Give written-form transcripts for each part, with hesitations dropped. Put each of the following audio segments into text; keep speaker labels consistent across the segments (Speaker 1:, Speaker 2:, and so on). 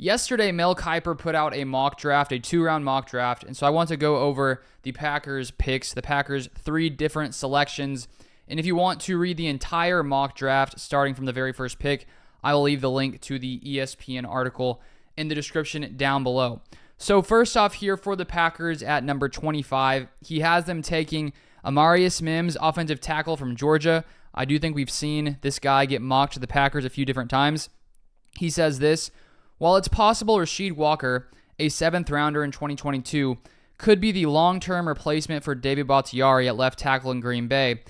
Speaker 1: Yesterday, Mel Kiper put out a mock draft, a 2-round mock draft, and so I want to go over the Packers picks, the Packers' 3 different selections. And if you want to read the entire mock draft, starting from the very first pick, I will leave the link to the ESPN article in the description down below. So first off here for the Packers at number 25, he has them taking Amarius Mims, offensive tackle from Georgia. I do think we've seen this guy get mocked to the Packers a few different times. He says this: while it's possible Rasheed Walker, a 7th rounder in 2022, could be the long-term replacement for David Bakhtiari at left tackle in Green Bay,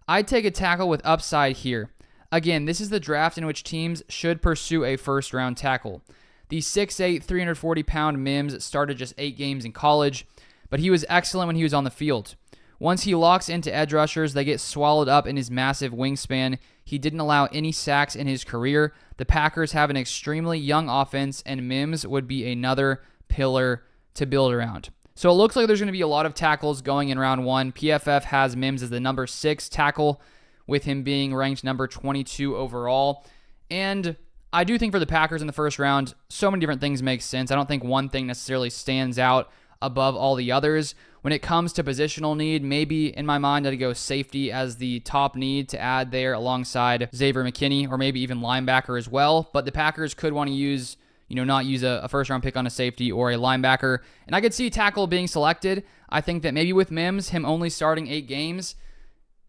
Speaker 1: I'd take a tackle with upside here. Again, this is the draft in which teams should pursue a first-round tackle. The 6'8", 340-pound Mims started just 8 games in college, but he was excellent when he was on the field. Once he locks into edge rushers, they get swallowed up in his massive wingspan. He didn't allow any sacks in his career. The Packers have an extremely young offense, and Mims would be another pillar to build around. So it looks like there's going to be a lot of tackles going in round 1. PFF has Mims as the number 6 tackle, with him being ranked number 22 overall. And I do think for the Packers in the first round, so many different things make sense. I don't think one thing necessarily stands out above all the others. When it comes to positional need, maybe in my mind I'd go safety as the top need to add there alongside Xavier McKinney, or maybe even linebacker as well. But the Packers could want to use, not use a first-round pick on a safety or a linebacker. And I could see tackle being selected. I think that maybe with Mims, him only starting 8 games,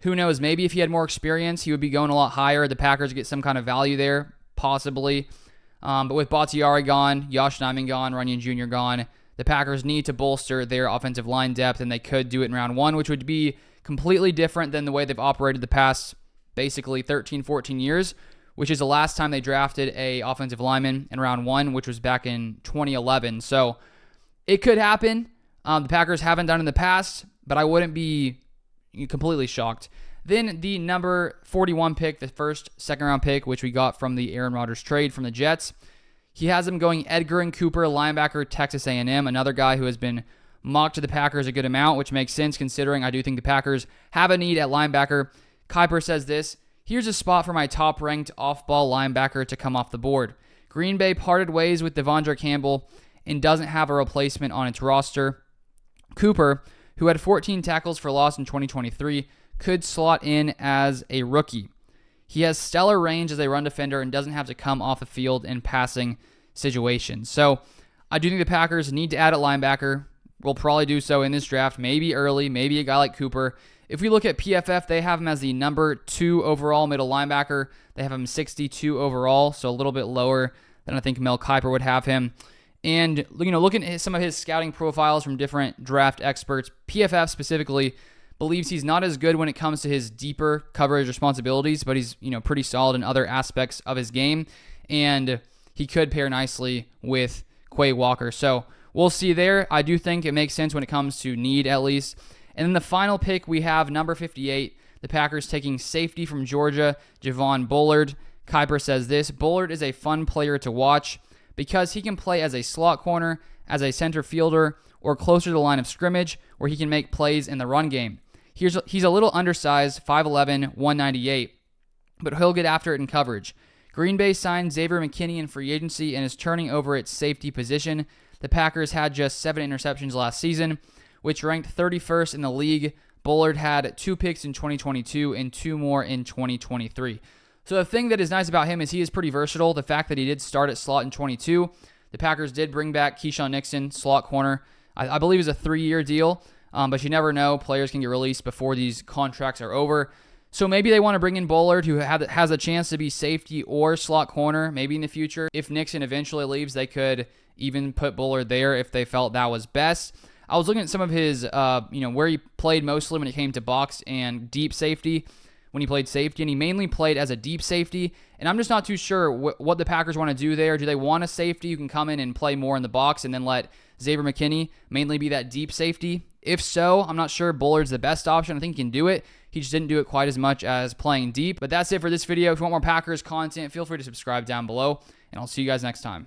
Speaker 1: who knows, maybe if he had more experience, he would be going a lot higher. The Packers get some kind of value there, possibly. But with Bakhtiari gone, Yosh Nijman gone, Runyon Jr. gone, the Packers need to bolster their offensive line depth, and they could do it in round 1, which would be completely different than the way they've operated the past basically 13, 14 years, which is the last time they drafted a offensive lineman in round 1, which was back in 2011. So it could happen. The Packers haven't done it in the past, but I wouldn't be completely shocked. Then the number 41 pick, the first second-round pick, which we got from the Aaron Rodgers trade from the Jets. He has them going Edgar and Cooper, linebacker, Texas A&M, another guy who has been mocked to the Packers a good amount, which makes sense considering I do think the Packers have a need at linebacker. Kiper says this: here's a spot for my top-ranked off-ball linebacker to come off the board. Green Bay parted ways with Devondre Campbell and doesn't have a replacement on its roster. Cooper, who had 14 tackles for loss in 2023, could slot in as a rookie. He has stellar range as a run defender and doesn't have to come off the field in passing situations. So I do think the Packers need to add a linebacker. We'll probably do so in this draft, maybe early, maybe a guy like Cooper. If we look at PFF, they have him as the number 2 overall middle linebacker. They have him 62 overall, so a little bit lower than I think Mel Kiper would have him. And looking at some of his scouting profiles from different draft experts, PFF specifically believes he's not as good when it comes to his deeper coverage responsibilities, but he's pretty solid in other aspects of his game, and he could pair nicely with Quay Walker. So we'll see there. I do think it makes sense when it comes to need, at least. And then the final pick, we have number 58, the Packers taking safety from Georgia, Javon Bullard. Kiper says this: Bullard is a fun player to watch because he can play as a slot corner, as a center fielder, or closer to the line of scrimmage, where he can make plays in the run game. He's a little undersized, 5'11", 198, but he'll get after it in coverage. Green Bay signed Xavier McKinney in free agency and is turning over its safety position. The Packers had just 7 interceptions last season, which ranked 31st in the league. Bullard had 2 picks in 2022 and 2 more in 2023. So the thing that is nice about him is he is pretty versatile. The fact that he did start at slot in 22, the Packers did bring back Keyshawn Nixon, slot corner. I believe it's a 3-year deal. But you never know. Players can get released before these contracts are over. So maybe they want to bring in Bullard, who has a chance to be safety or slot corner, maybe in the future. If Nixon eventually leaves, they could even put Bullard there if they felt that was best. I was looking at some of his, where he played mostly when it came to box and deep safety, when he played safety, and he mainly played as a deep safety. And I'm just not too sure what the Packers want to do there. Do they want a safety who can come in and play more in the box and then let Xavier McKinney mainly be that deep safety? If so, I'm not sure Bullard's the best option. I think he can do it. He just didn't do it quite as much as playing deep. But that's it for this video. If you want more Packers content, feel free to subscribe down below, and I'll see you guys next time.